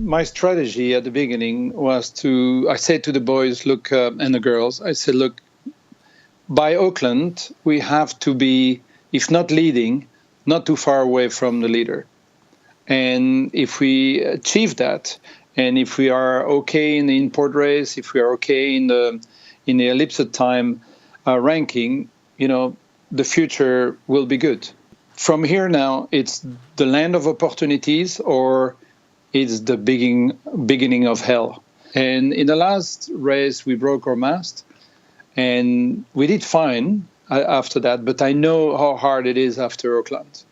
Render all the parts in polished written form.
my strategy at the beginning was I said to the boys, look, and the girls, I said, look, by Auckland, we have to be, if not leading, not too far away from the leader. And if we achieve that, and if we are okay in the import race, if we are okay in the elipsed time ranking, the future will be good. From here now, it's the land of opportunities or it's the beginning of hell. And in the last race, we broke our mast. And we did fine after that, but I know how hard it is after Auckland.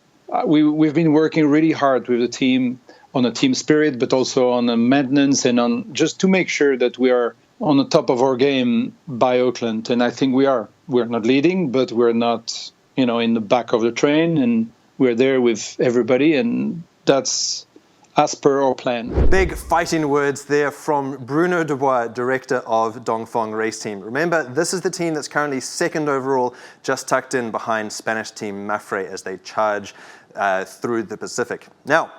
We've been working really hard with the team on a team spirit, but also on the maintenance and on just to make sure that we are on the top of our game by Auckland. And I think we are. We're not leading, but we're not, in the back of the train, and we're there with everybody, and that's as per our plan. Big fighting words there from Bruno Dubois, director of Dongfeng Race Team. Remember, this is the team that's currently second overall, just tucked in behind Spanish team Mafre as they charge through the Pacific. Now,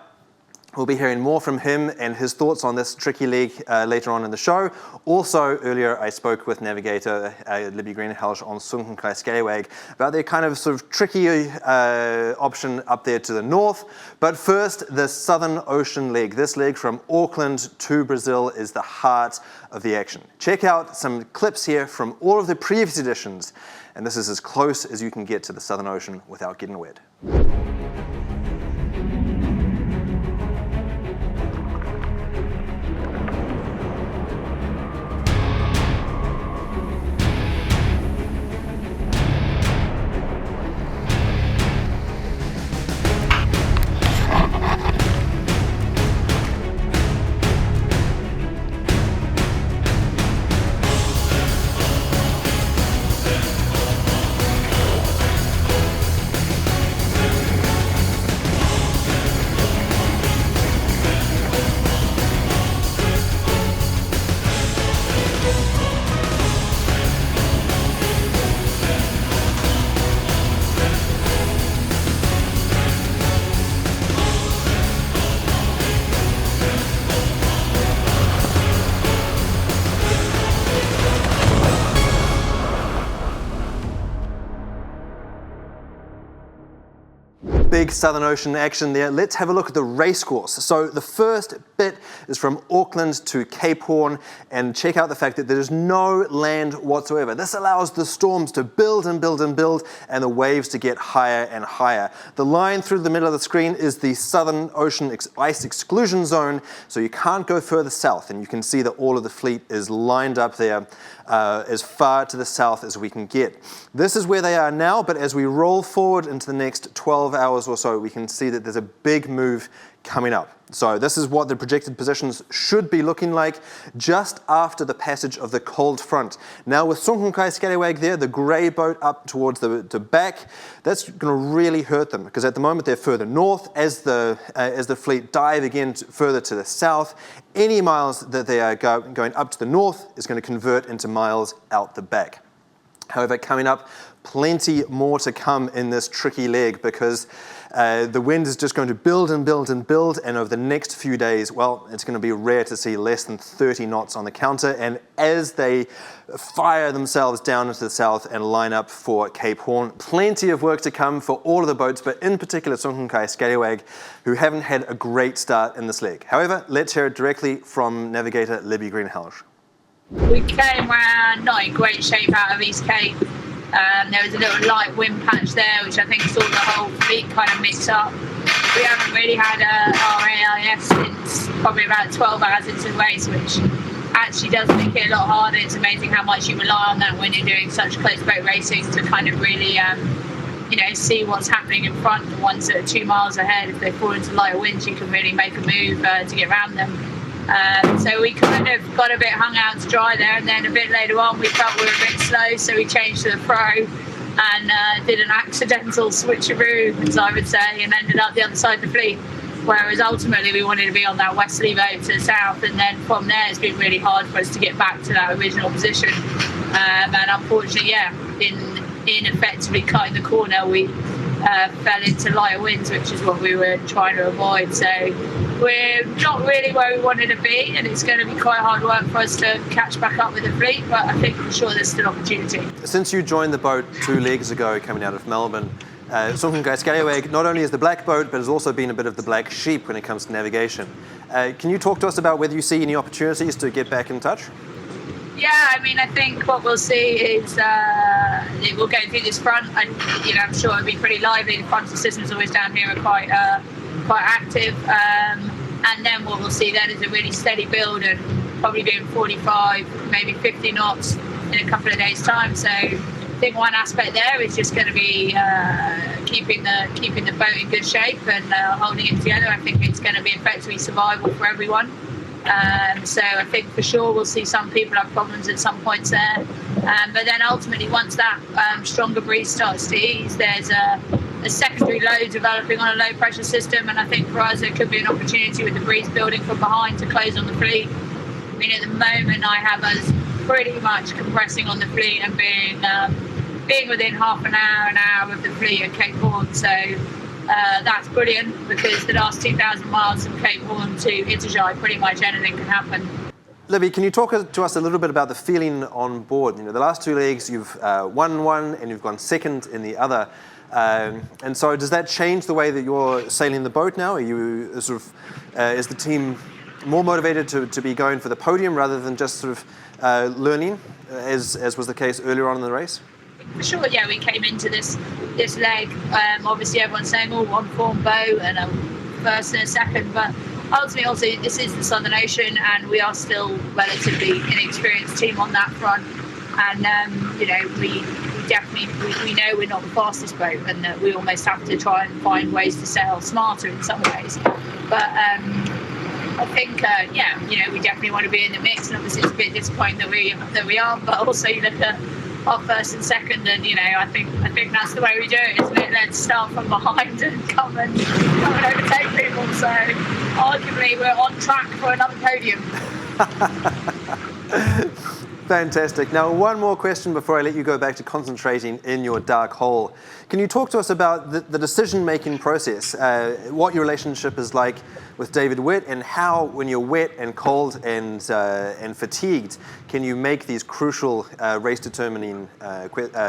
we'll be hearing more from him and his thoughts on this tricky league later on in the show. Also, earlier I spoke with Navigator Libby Greenhalgh on Sunkenkai Scallywag about their kind of sort of tricky option up there to the north. But first, the Southern Ocean leg. This leg from Auckland to Brazil is the heart of the action. Check out some clips here from all of the previous editions. And this is as close as you can get to the Southern Ocean without getting wet. Big Southern Ocean action there. Let's have a look at the race course. So the first bit is from Auckland to Cape Horn, and check out the fact that there is no land whatsoever. This allows the storms to build and build and build, and the waves to get higher and higher. The line through the middle of the screen is the Southern Ocean ice exclusion zone, so you can't go further south, and you can see that all of the fleet is lined up there as far to the south as we can get. This is where they are now, but as we roll forward into the next 12 hours or so, we can see that there's a big move coming up. So this is what the projected positions should be looking like just after the passage of the cold front. Now with Sunkenkai Scallywag there, the grey boat up towards the back, that's going to really hurt them because at the moment they're further north. As the fleet dive again further to the south, any miles that they are going up to the north is going to convert into miles out the back. However, coming up, plenty more to come in this tricky leg because the wind is just going to build and build and build, and over the next few days, well, it's going to be rare to see less than 30 knots on the counter. And as they fire themselves down into the south and line up for Cape Horn, plenty of work to come for all of the boats, but in particular Sunkenkai Scallywag, who haven't had a great start in this leg. However, let's hear it directly from Navigator Libby Greenhalgh. We came around not in great shape out of East Cape. There was a little light wind patch there, which I think saw the whole fleet kind of mix up. We haven't really had our AIS since probably about 12 hours into the race, which actually does make it a lot harder. It's amazing how much you rely on that when you're doing such close boat racing to kind of really see what's happening in front. The ones that are 2 miles ahead, if they fall into lighter winds, you can really make a move to get around them. So we kind of got a bit hung out to dry there, and then a bit later on we felt we were a bit slow, so we changed to the Pro and did an accidental switcheroo, as I would say, and ended up the other side of the fleet. Whereas ultimately we wanted to be on that westerly boat to the south, and then from there it's been really hard for us to get back to that original position. And unfortunately, in effectively cutting the corner, we fell into lighter winds, which is what we were trying to avoid. So we're not really where we wanted to be, and it's going to be quite hard work for us to catch back up with the fleet, but I think for sure there's still opportunity. Since you joined the boat 2 legs ago coming out of Melbourne, Scallywag not only is the black boat, but has also been a bit of the black sheep when it comes to navigation. Can you talk to us about whether you see any opportunities to get back in touch? Yeah, I mean, I think what we'll see is we'll go through this front, and I'm sure it'll be pretty lively. The frontal systems always down here are quite active, and then what we'll see then is a really steady build, and probably doing 45, maybe 50 knots in a couple of days' time. So I think one aspect there is just going to be keeping the boat in good shape and holding it together. I think it's going to be effectively survival for everyone. So I think for sure we'll see some people have problems at some points there. But then ultimately, once that stronger breeze starts to ease, there's a secondary load developing on a low pressure system. And I think for us, there could be an opportunity with the breeze building from behind to close on the fleet. I mean, at the moment, I have us pretty much compressing on the fleet and being within half an hour of the fleet at Cape Horn. So that's brilliant, because the last 2,000 miles from Cape Horn to Itajaí, pretty much anything can happen. Libby, can you talk to us a little bit about the feeling on board? The last 2 legs, you've won one and you've gone second in the other. And so does that change the way that you're sailing the boat now? Are you is the team more motivated to be going for the podium rather than just learning, as was the case earlier on in the race? For sure, yeah, we came into this leg. Obviously, everyone's saying, one form boat and a first and a second, but ultimately, also, this is the Southern Ocean, and we are still relatively inexperienced team on that front. And we definitely know we're not the fastest boat, and that we almost have to try and find ways to sail smarter in some ways. But I think, we definitely want to be in the mix, and obviously it's a bit disappointing that we aren't. But also, you look at our first and second, and I think that's the way we do it, isn't it? Let's start from behind and come and overtake people. So arguably we're on track for another podium. Fantastic. Now, one more question before I let you go back to concentrating in your dark hole. Can you talk to us about the decision-making process, what your relationship is like with David Witt, and how, when you're wet and cold and fatigued, can you make these crucial race-determining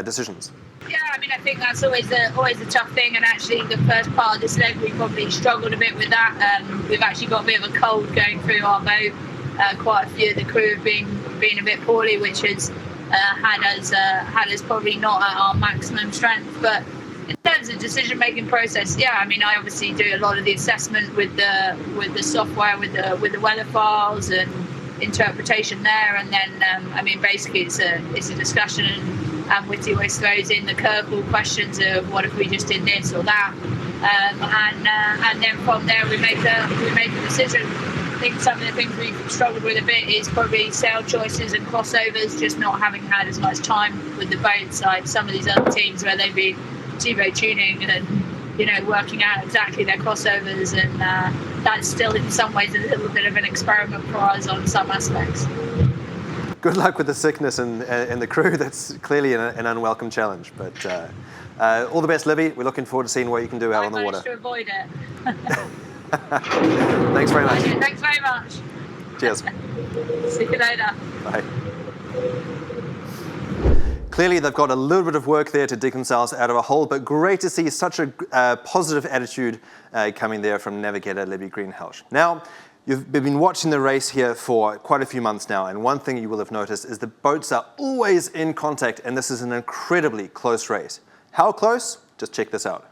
decisions? Yeah, I mean, I think that's always a tough thing, and actually the first part of this leg we probably struggled a bit with that. We've actually got a bit of a cold going through our boat. Quite a few of the crew have been a bit poorly, which has had us probably not at our maximum strength. But in terms of decision-making process, yeah, I mean, I obviously do a lot of the assessment with the software, with the weather files and interpretation there, and then basically it's a discussion, and Whitty always throws in the curveball questions of what if we just did this or that, and then from there we make a decision. I think some of the things we've struggled with a bit is probably sail choices and crossovers, just not having had as much time with the boats like some of these other teams where they've been two-boat tuning and working out exactly their crossovers, and that's still in some ways a little bit of an experiment for us on some aspects. Good luck with the sickness and the crew. That's clearly an unwelcome challenge, but all the best, Libby. We're looking forward to seeing what you can do out on the water. I managed to avoid it. Thanks very much. Thanks very much. Cheers. See you later. Bye. Clearly, they've got a little bit of work there to dig themselves out of a hole, but great to see such a positive attitude coming there from Navigator Libby Greenhalgh. Now, you've been watching the race here for quite a few months now, and one thing you will have noticed is the boats are always in contact, and this is an incredibly close race. How close? Just check this out.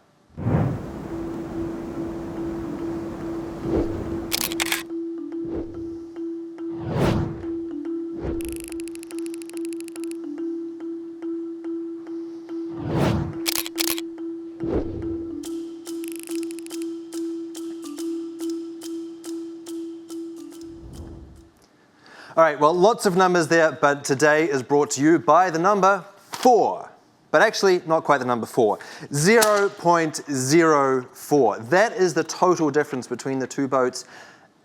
All right, well, lots of numbers there, but today is brought to you by the number 4. But actually, not quite the number 4. 0.04. That is the total difference between the two boats.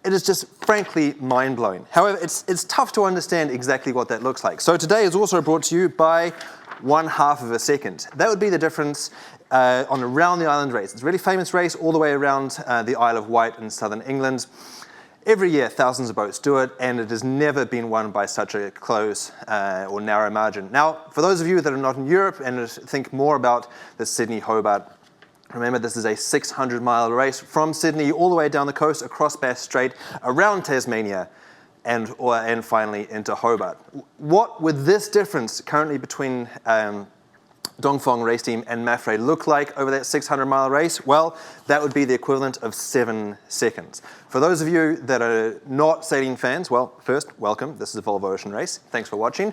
It is just frankly mind-blowing. However, it's tough to understand exactly what that looks like. So today is also brought to you by 1/2 of a second. That would be the difference on a round the island race. It's a really famous race all the way around the Isle of Wight in southern England. Every year, thousands of boats do it, and it has never been won by such a close or narrow margin. Now, for those of you that are not in Europe and think more about the Sydney-Hobart, remember this is a 600-mile race from Sydney all the way down the coast, across Bass Strait, around Tasmania, and finally into Hobart. What would this difference currently between Dongfeng race team and Mafre look like over that 600-mile race? Well, that would be the equivalent of 7 seconds. For those of you that are not sailing fans, well, first, welcome. This is a Volvo Ocean race. Thanks for watching.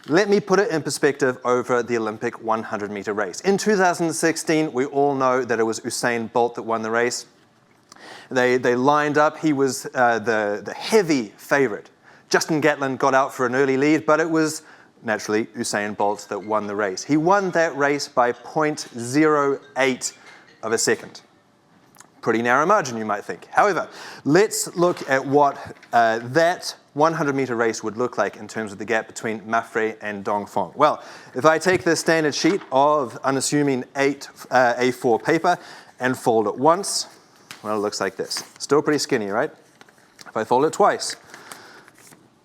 Let me put it in perspective over the Olympic 100-meter race. In 2016, we all know that it was Usain Bolt that won the race. They lined up. He was the heavy favorite. Justin Gatlin got out for an early lead, but it was naturally Usain Bolt that won the race. He won that race by 0.08 of a second. Pretty narrow margin, you might think. However, let's look at what that 100-meter race would look like in terms of the gap between Mafre and Dongfeng. Well, if I take this standard sheet of unassuming A4 paper and fold it once, well, it looks like this. Still pretty skinny, right? If I fold it twice,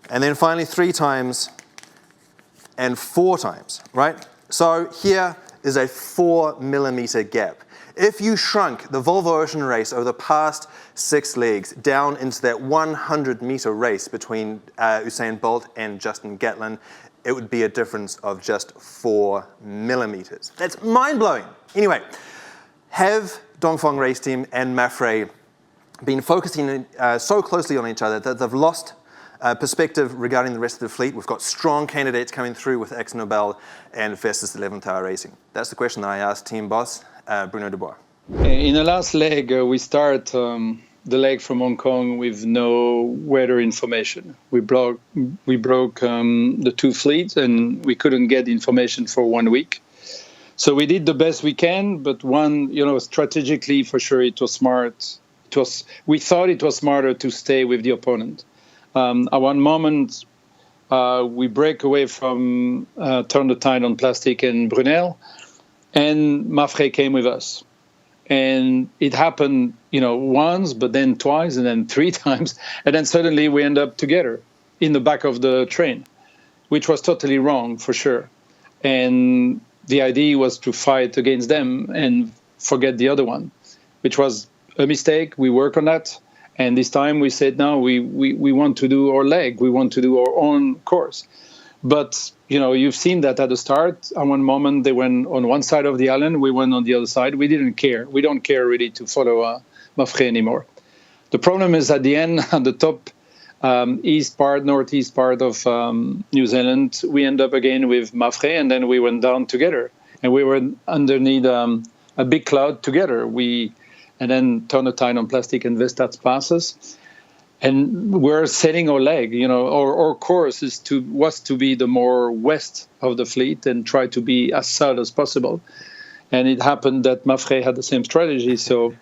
and then finally 3 times, and 4 times, right? So here is a 4-millimeter gap. If you shrunk the Volvo Ocean race over the past 6 legs down into that 100-meter race between Usain Bolt and Justin Gatlin, it would be a difference of just 4 millimeters. That's mind-blowing. Anyway, have Dongfeng race team and Mafre been focusing so closely on each other that they've lost perspective regarding the rest of the fleet? We've got strong candidates coming through with AkzoNobel and Vestas 11th Hour Racing. That's the question that I asked team boss Bruno Dubois. In the last leg, we start the leg from Hong Kong with no weather information. We broke the 2 fleets, and we couldn't get information for 1 week. So we did the best we can, but strategically, for sure, it was smart. We thought it was smarter to stay with the opponent. At one moment, we break away from Turn the Tide on Plastic and Brunel, and Mafre came with us. And it happened, once, but then twice, and then 3 times. And then suddenly we end up together in the back of the train, which was totally wrong, for sure. And the idea was to fight against them and forget the other one, which was a mistake. We work on that. And this time we said, no, we want to do our leg. We want to do our own course. But, you've seen that at the start. At one moment, they went on one side of the island. We went on the other side. We didn't care. We don't care really to follow Mafre anymore. The problem is at the end, at the top northeast part of New Zealand, we end up again with Mafre, and then we went down together. And we were underneath a big cloud together. And then Turn the Tide on Plastic and Vestas passes. And we're setting our leg. Our course was to be the more west of the fleet and try to be as south as possible. And it happened that Mafre had the same strategy. So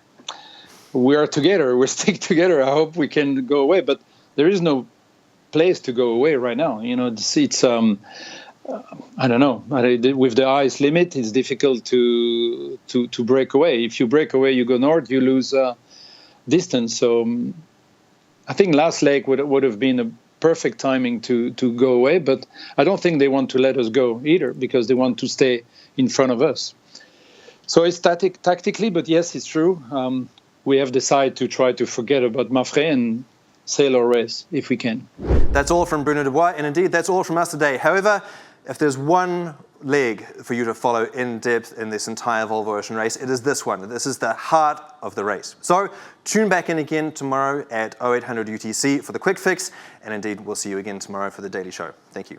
we are together. We stick together. I hope we can go away. But there is no place to go away right now. It's I don't know. With the ice limit, it's difficult to break away. If you break away, you go north, you lose distance. So I think last leg would have been a perfect timing to go away. But I don't think they want to let us go either, because they want to stay in front of us. So it's tactically, but yes, it's true. We have decided to try to forget about Mafre and sail our race if we can. That's all from Bruno Dubois, and indeed that's all from us today. However, if there's one leg for you to follow in depth in this entire Volvo Ocean race, it is this one. This is the heart of the race. So tune back in again tomorrow at 0800 UTC for the quick fix, and indeed we'll see you again tomorrow for the Daily Show. Thank you.